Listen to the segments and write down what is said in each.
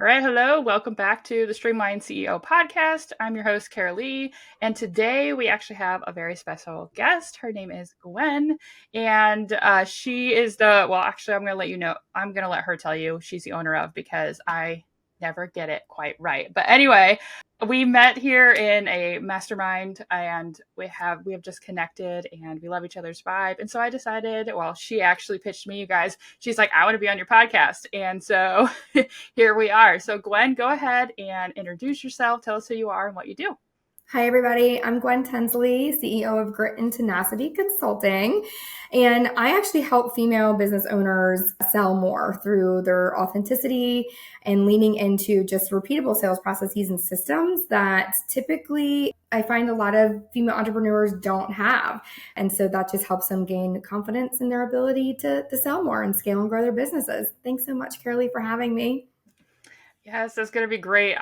All right, hello. Welcome back to the Streamline CEO podcast. I'm your host, Karalee, and today we actually have a very special guest. Her name is Gwen, and she is actually, I'm going to let you know, I'm going to let her tell you she's the owner of because I never get it quite right. But anyway, we met here in a mastermind and we have just connected and we love each other's vibe. And so I decided, well, she actually pitched me, you guys. She's like, I want to be on your podcast. And so here we are. So Gwen, go ahead and introduce yourself. Tell us who you are and what you do. Hi, everybody. I'm Gwen Tinsley, CEO of Grit and Tenacity Consulting. And I actually help female business owners sell more through their authenticity and leaning into just repeatable sales processes and systems that typically I find a lot of female entrepreneurs don't have. And so that just helps them gain confidence in their ability to sell more and scale and grow their businesses. Thanks so much, Karalee, for having me. Yes, that's going to be great.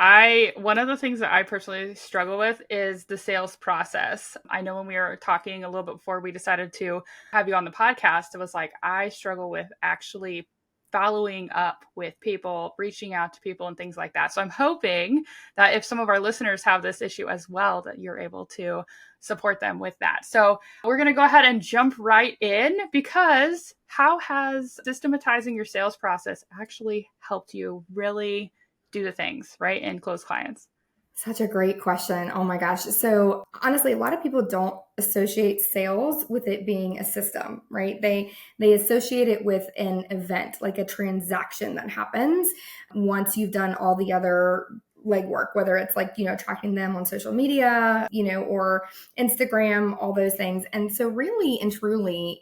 One of the things that I personally struggle with is the sales process. I know when we were talking a little bit before we decided to have you on the podcast, it was like I struggle with actually following up with people, reaching out to people and things like that. So I'm hoping that if some of our listeners have this issue as well, that you're able to support them with that. So we're going to go ahead and jump right in because how has systematizing your sales process actually helped you really do the things, right? And close clients. Such a great question. Oh my gosh. So honestly, a lot of people don't associate sales with it being a system, right? They associate it with an event, like a transaction that happens once you've done all the other legwork, whether it's like, tracking them on social media, or Instagram, all those things. And so really and truly,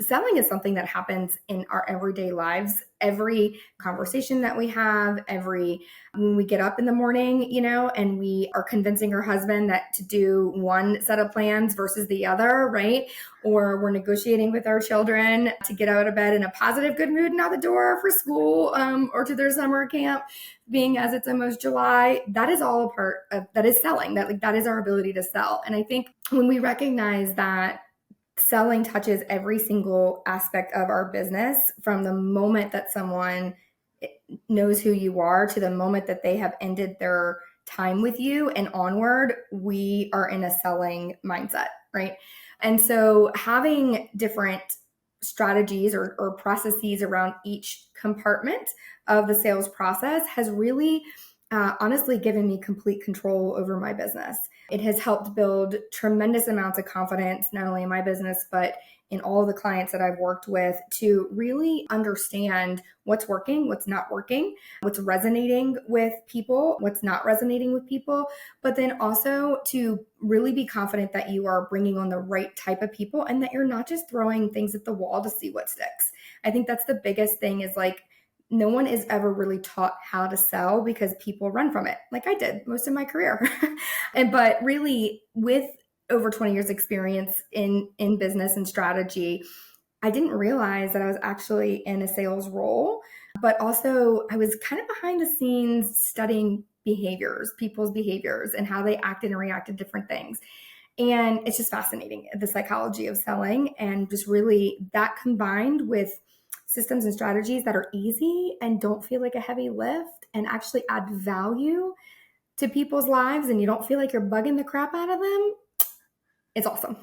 selling is something that happens in our everyday lives. Every conversation that we have, when we get up in the morning, and we are convincing our husband that to do one set of plans versus the other, right? Or we're negotiating with our children to get out of bed in a positive, good mood and out the door for school, or to their summer camp, being as it's almost July. That is all a part of that is selling. That is our ability to sell. And I think when we recognize that selling touches every single aspect of our business, from the moment that someone knows who you are to the moment that they have ended their time with you and onward, we are in a selling mindset, right? And so having different strategies or processes around each compartment of the sales process has really honestly given me complete control over my business. It has helped build tremendous amounts of confidence, not only in my business, but in all the clients that I've worked with, to really understand what's working, what's not working, what's resonating with people, what's not resonating with people, but then also to really be confident that you are bringing on the right type of people and that you're not just throwing things at the wall to see what sticks. I think that's the biggest thing, is like, no one is ever really taught how to sell because people run from it, like I did most of my career. But really, with over 20 years experience in business and strategy, I didn't realize that I was actually in a sales role, but also I was kind of behind the scenes studying people's behaviors and how they acted and reacted to different things. And it's just fascinating, the psychology of selling, and just really that combined with systems and strategies that are easy and don't feel like a heavy lift and actually add value to people's lives, and you don't feel like you're bugging the crap out of them. It's awesome.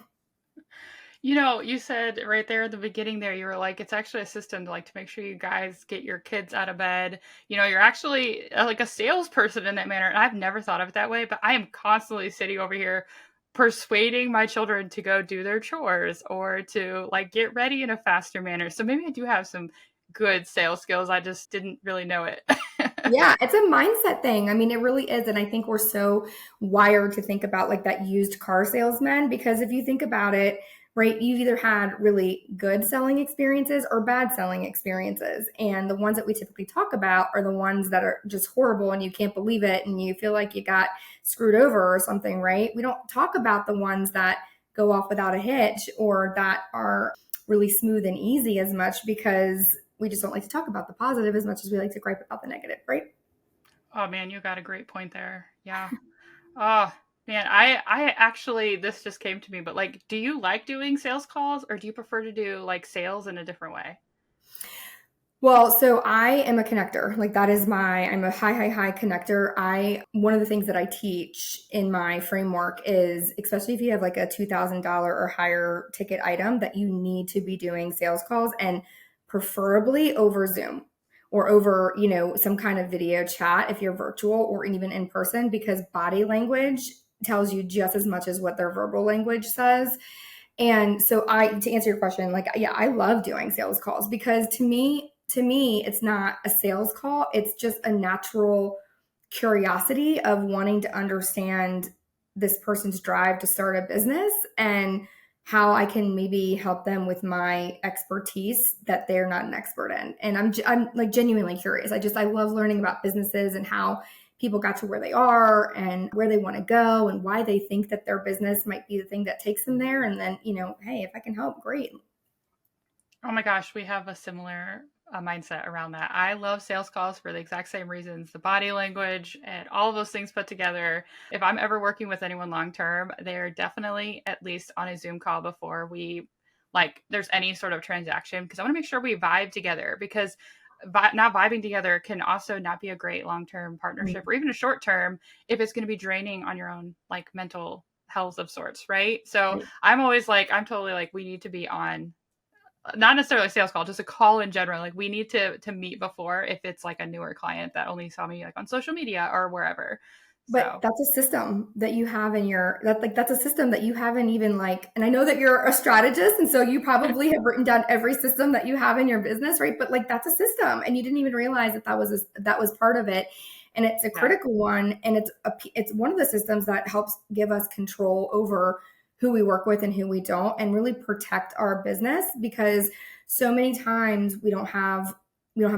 You said right there at the beginning there, you were like, it's actually a system to make sure you guys get your kids out of bed. You're actually like a salesperson in that manner. And I've never thought of it that way, but I am constantly sitting over here persuading my children to go do their chores or to get ready in a faster manner. So maybe I do have some good sales skills. I just didn't really know it. Yeah, it's a mindset thing. I mean, it really is. And I think we're so wired to think about like that used car salesman, because if you think about it, right, you've either had really good selling experiences or bad selling experiences. And the ones that we typically talk about are the ones that are just horrible and you can't believe it and you feel like you got screwed over or something, right? We don't talk about the ones that go off without a hitch or that are really smooth and easy as much, because we just don't like to talk about the positive as much as we like to gripe about the negative, right? Oh man, you got a great point there. Yeah. Oh man, I actually, this just came to me, but do you like doing sales calls or do you prefer to do sales in a different way? Well, so I am a connector. Like that is I'm a high connector. One of the things that I teach in my framework is, especially if you have like a $2,000 or higher ticket item, that you need to be doing sales calls, and preferably over Zoom or over, some kind of video chat if you're virtual or even in person, because body language tells you just as much as what their verbal language says. And so to answer your question, like, yeah, I love doing sales calls, because to me, it's not a sales call. It's just a natural curiosity of wanting to understand this person's drive to start a business, and how I can maybe help them with my expertise that they're not an expert in. And I'm like genuinely curious. I love learning about businesses and how people got to where they are and where they want to go and why they think that their business might be the thing that takes them there. And then, hey, if I can help, great. Oh my gosh, we have a similar mindset around that. I love sales calls for the exact same reasons, the body language and all of those things put together. If I'm ever working with anyone long term, they're definitely at least on a Zoom call before there's any sort of transaction, because I want to make sure we vibe together, because not vibing together can also not be a great long term partnership, or even a short term, if it's going to be draining on your own like mental health of sorts, right? So Right. I'm totally like, we need to be on, not necessarily a sales call, just a call in general. Like we need to meet before, if it's like a newer client that only saw me like on social media or wherever. But So that's a system that you have that's a system that you haven't even and I know that you're a strategist, and so you probably have written down every system that you have in your business, right? But like that's a system, and you didn't even realize that was part of it. And it's a yeah. critical one, and it's one of the systems that helps give us control over who we work with and who we don't, and really protect our business, because so many times we don't have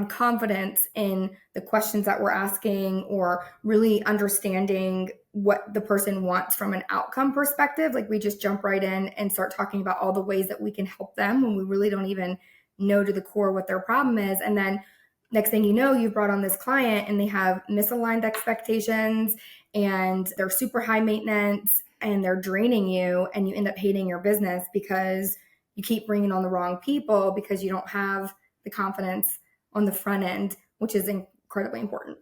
confidence in the questions that we're asking, or really understanding what the person wants from an outcome perspective. Like we just jump right in and start talking about all the ways that we can help them, when we really don't even know to the core what their problem is. And then next thing you know, you've brought on this client and they have misaligned expectations, and they're super high maintenance, and they're draining you, and you end up hating your business because you keep bringing on the wrong people, because you don't have the confidence on the front end, which is incredibly important.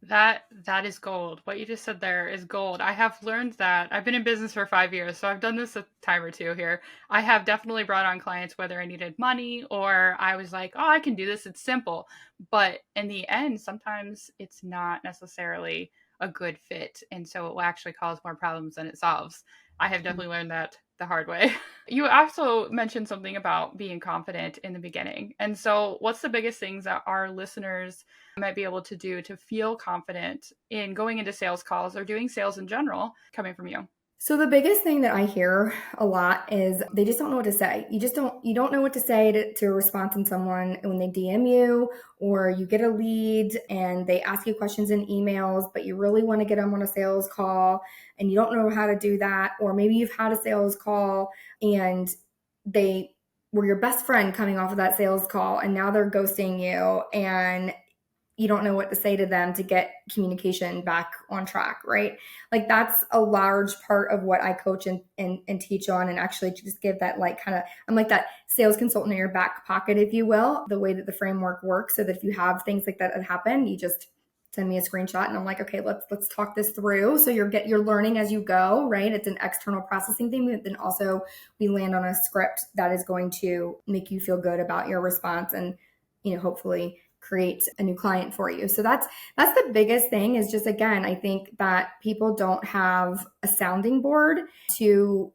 That is gold. What you just said there is gold. I have learned that. I've been in business for 5 years, so I've done this a time or two here. I have definitely brought on clients whether I needed money or I was like, oh, I can do this. It's simple. But in the end, sometimes it's not necessarily a good fit. And so it will actually cause more problems than it solves. I have definitely learned that the hard way. You also mentioned something about being confident in the beginning. And so, what's the biggest things that our listeners might be able to do to feel confident in going into sales calls or doing sales in general, coming from you? So the biggest thing that I hear a lot is they just don't know what to say. You don't know what to say to a response in someone when they DM you, or you get a lead and they ask you questions in emails, but you really want to get them on a sales call and you don't know how to do that. Or maybe you've had a sales call and they were your best friend coming off of that sales call, and now they're ghosting you, and you don't know what to say to them to get communication back on track, right? Like that's a large part of what I coach and teach on, and actually just give that I'm like that sales consultant in your back pocket, if you will, the way that the framework works, so that if you have things like that happen, you just send me a screenshot and I'm like, okay, let's talk this through. So you're learning as you go, right? It's an external processing thing, but then also we land on a script that is going to make you feel good about your response, and hopefully create a new client for you. So that's the biggest thing, is just, again, I think that people don't have a sounding board to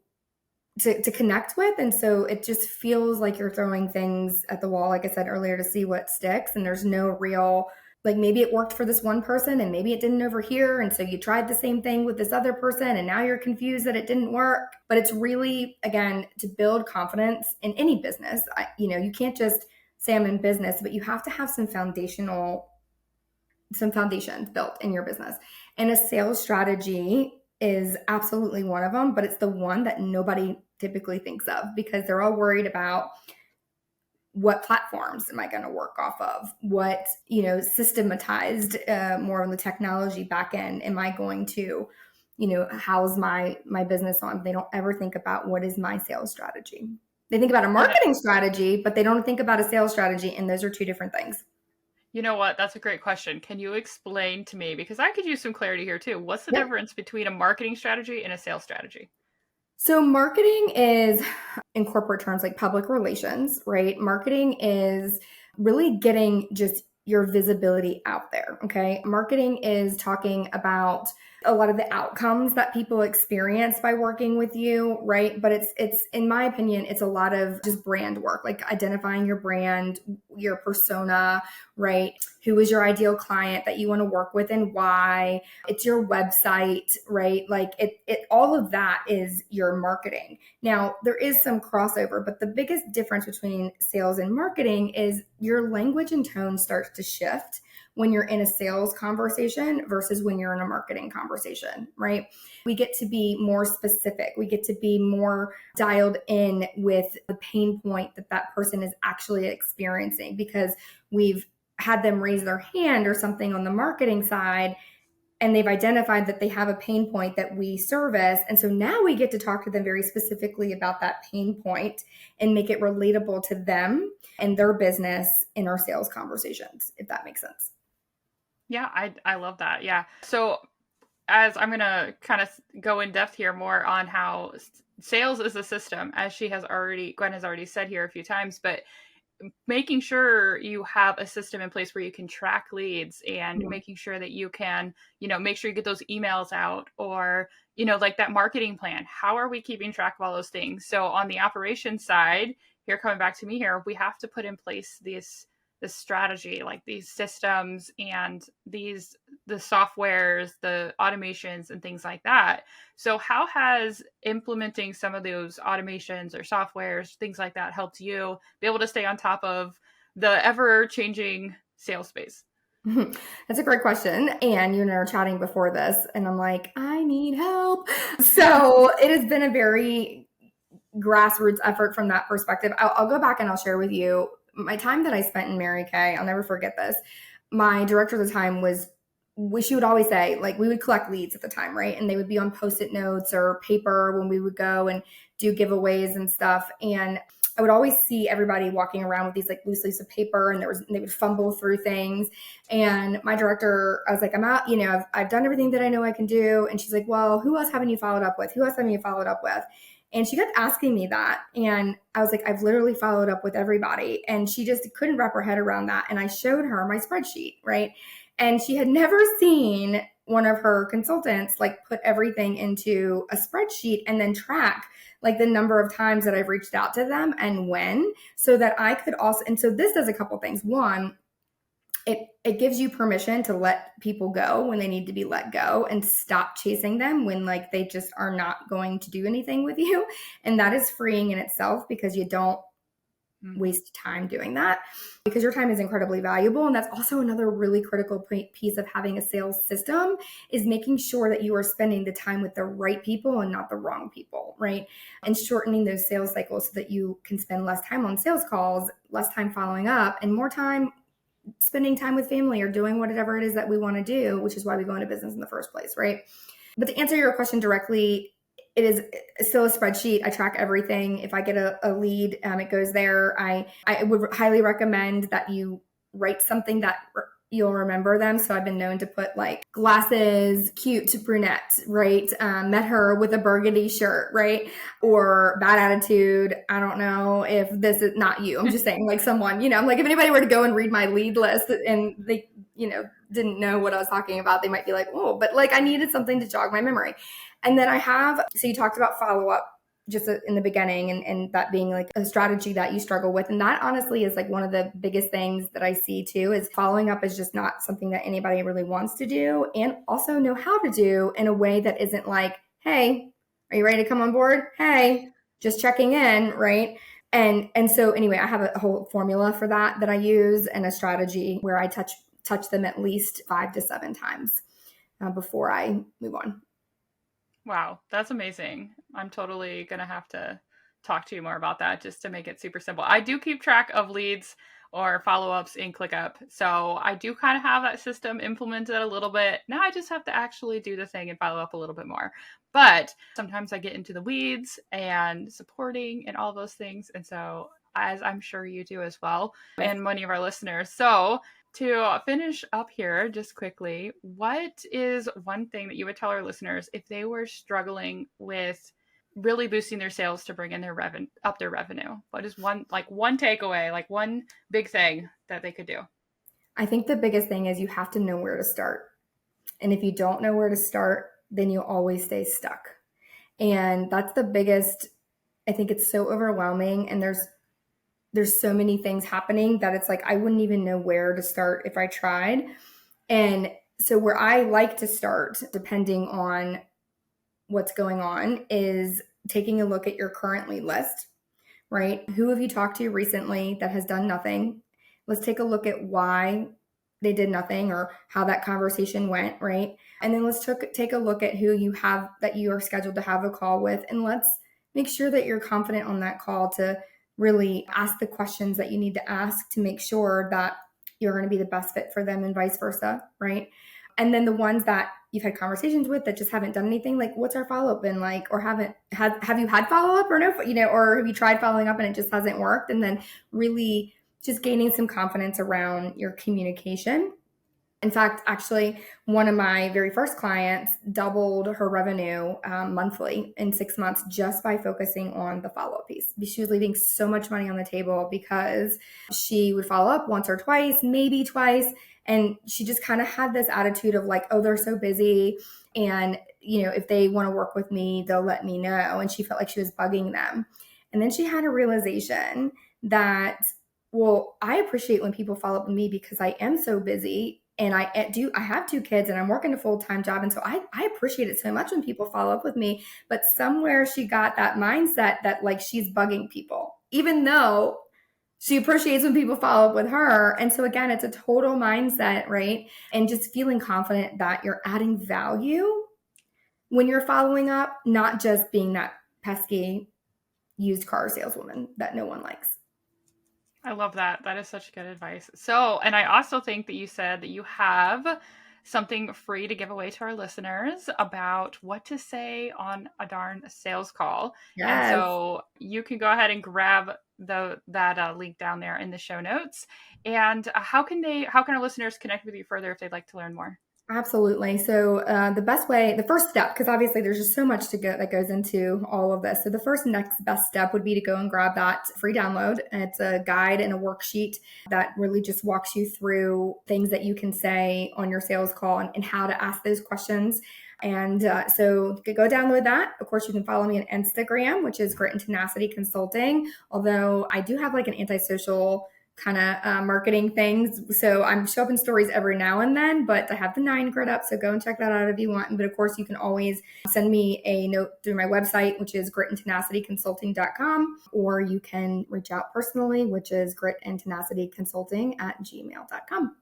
connect with. And so it just feels like you're throwing things at the wall, like I said earlier, to see what sticks. And there's no real, like, maybe it worked for this one person and maybe it didn't over here. And so you tried the same thing with this other person and now you're confused that it didn't work. But it's really, again, to build confidence in any business. You can't just say I'm in business, but you have to have some foundations built in your business. And a sales strategy is absolutely one of them, but it's the one that nobody typically thinks of, because they're all worried about what platforms am I going to work off of? What, systematized, more on the technology back end, am I going to, house my business on? They don't ever think about what is my sales strategy. They think about a And marketing strategy, but they don't think about a sales strategy. And those are two different things. you know what? That's a great question. Can you explain to me, because I could use some clarity here too. What's the Yep. difference between a marketing strategy and a sales strategy? So marketing is, in corporate terms, like public relations, right? Marketing is really getting just your visibility out there. Okay. Marketing is talking about a lot of the outcomes that people experience by working with you, right? But it's in my opinion, it's a lot of just brand work, like identifying your brand, your persona, right? Who is your ideal client that you want to work with and why? It's your website, right? Like it all of that is your marketing. Now, there is some crossover, but the biggest difference between sales and marketing is your language and tone starts to shift when you're in a sales conversation versus when you're in a marketing conversation, right? We get to be more specific. We get to be more dialed in with the pain point that that person is actually experiencing because we've had them raise their hand or something on the marketing side and they've identified that they have a pain point that we service. And so now we get to talk to them very specifically about that pain point and make it relatable to them and their business in our sales conversations, if that makes sense. Yeah, I love that. Yeah. So as I'm going to kind of go in depth here more on how sales is a system, as Gwen has already said here a few times, but making sure you have a system in place where you can track leads and Yeah. making sure that you can, make sure you get those emails out or, like that marketing plan. How are we keeping track of all those things? So on the operations side, here coming back to me here, we have to put in place this strategy, like these systems and the softwares, the automations and things like that. So how has implementing some of those automations or softwares, things like that, helped you be able to stay on top of the ever changing sales space? That's a great question. And you and I were chatting before this, and I'm like, I need help. So it has been a very grassroots effort from that perspective. I'll go back and I'll share with you my time that I spent in Mary Kay. I'll never forget this. My director at the time was, she would always say, like, we would collect leads at the time, right? And they would be on post-it notes or paper when we would go and do giveaways and stuff. And I would always see everybody walking around with these like loose leaves of paper, and they would fumble through things. And my director, I was like, I'm out, I've done everything that I know I can do. And she's like, well, who else haven't you followed up with? Who else haven't you followed up with? And she kept asking me that. And I was like, I've literally followed up with everybody. And she just couldn't wrap her head around that. And I showed her my spreadsheet, right? And she had never seen one of her consultants like put everything into a spreadsheet and then track like the number of times that I've reached out to them and when, so that I could also, and so this does a couple things. One, it gives you permission to let people go when they need to be let go and stop chasing them when like they just are not going to do anything with you. And that is freeing in itself because you don't waste time doing that, because your time is incredibly valuable. And that's also another really critical piece of having a sales system, is making sure that you are spending the time with the right people and not the wrong people, right? And shortening those sales cycles so that you can spend less time on sales calls, less time following up, and more time spending time with family or doing whatever it is that we want to do, which is why we go into business in the first place, right? But to answer your question directly, it is still a spreadsheet. I track everything. If I get a lead, it goes there. I would highly recommend that you write something that you'll remember them. So I've been known to put like glasses, cute brunette, right? Met her with a burgundy shirt, right? Or bad attitude. I don't know if this is not you. I'm just saying like someone, I'm like, if anybody were to go and read my lead list and they, didn't know what I was talking about, they might be like, oh, but like I needed something to jog my memory. And then so you talked about follow-up just in the beginning and that being like a strategy that you struggle with. And that honestly is like one of the biggest things that I see too, is following up is just not something that anybody really wants to do and also know how to do in a way that isn't like, hey, are you ready to come on board? Hey, just checking in, right? And so anyway, I have a whole formula for that I use, and a strategy where I touch them at least 5 to 7 times before I move on. Wow, that's amazing. I'm totally going to have to talk to you more about that just to make it super simple. I do keep track of leads or follow-ups in ClickUp. So I do kind of have that system implemented a little bit. Now I just have to actually do the thing and follow up a little bit more. But sometimes I get into the weeds and supporting and all those things. And so, as I'm sure you do as well, and many of our listeners. So to finish up here, just quickly, what is one thing that you would tell our listeners if they were struggling with really boosting their sales to bring in their revenue, up their revenue? What is one takeaway, like one big thing that they could do? I think the biggest thing is you have to know where to start. And if you don't know where to start, then you'll always stay stuck. And that's the biggest. I think it's so overwhelming, and there's so many things happening that it's like I wouldn't even know where to start if I tried. And so where I like to start, depending on what's going on, is taking a look at your current lead list, right? Who have you talked to recently that has done nothing? Let's take a look at why they did nothing or how that conversation went, right? And then let's take a look at who you have that you are scheduled to have a call with. And let's make sure that you're confident on that call to really ask the questions that you need to ask to make sure that you're going to be the best fit for them and vice versa, right? And then the ones that you've had conversations with that just haven't done anything, like what's our follow-up been like, or have you had follow-up or no, or have you tried following up and it just hasn't worked? And then really just gaining some confidence around your communication. In fact, actually, one of my very first clients doubled her revenue monthly in 6 months just by focusing on the follow-up piece. She was leaving so much money on the table because she would follow up once or twice, maybe twice. And she just kind of had this attitude of like, oh, they're so busy. And, if they want to work with me, they'll let me know. And she felt like she was bugging them. And then she had a realization that, well, I appreciate when people follow up with me because I am so busy. And I have 2 kids and I'm working a full-time job. And so I appreciate it so much when people follow up with me. But somewhere she got that mindset that like she's bugging people, even though she appreciates when people follow up with her. And so again, it's a total mindset, right? And just feeling confident that you're adding value when you're following up, not just being that pesky used car saleswoman that no one likes. I love that. That is such good advice. So, and I also think that you said that you have something free to give away to our listeners about what to say on a darn sales call. Yes. And so you can go ahead and grab that link down there in the show notes. And how can our listeners connect with you further if they'd like to learn more? Absolutely. So the first step, because obviously there's just so much that goes into all of this. So the first next best step would be to go and grab that free download. It's a guide and a worksheet that really just walks you through things that you can say on your sales call and how to ask those questions. And so go download that. Of course, you can follow me on Instagram, which is Grit and Tenacity Consulting. Although I do have like an antisocial kind of marketing things. So I'm show up in stories every now and then, but I have the 9 grid up. So go and check that out if you want. But of course, you can always send me a note through my website, which is gritandtenacityconsulting.com, or you can reach out personally, which is gritandtenacityconsulting@gmail.com.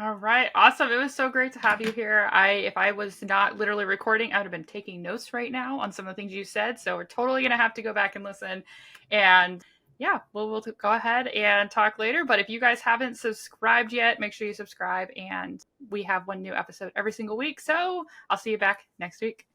All right. Awesome. It was so great to have you here. If I was not literally recording, I would have been taking notes right now on some of the things you said. So we're totally going to have to go back and listen. And yeah, we'll go ahead and talk later. But if you guys haven't subscribed yet, make sure you subscribe. And we have one new episode every single week. So I'll see you back next week.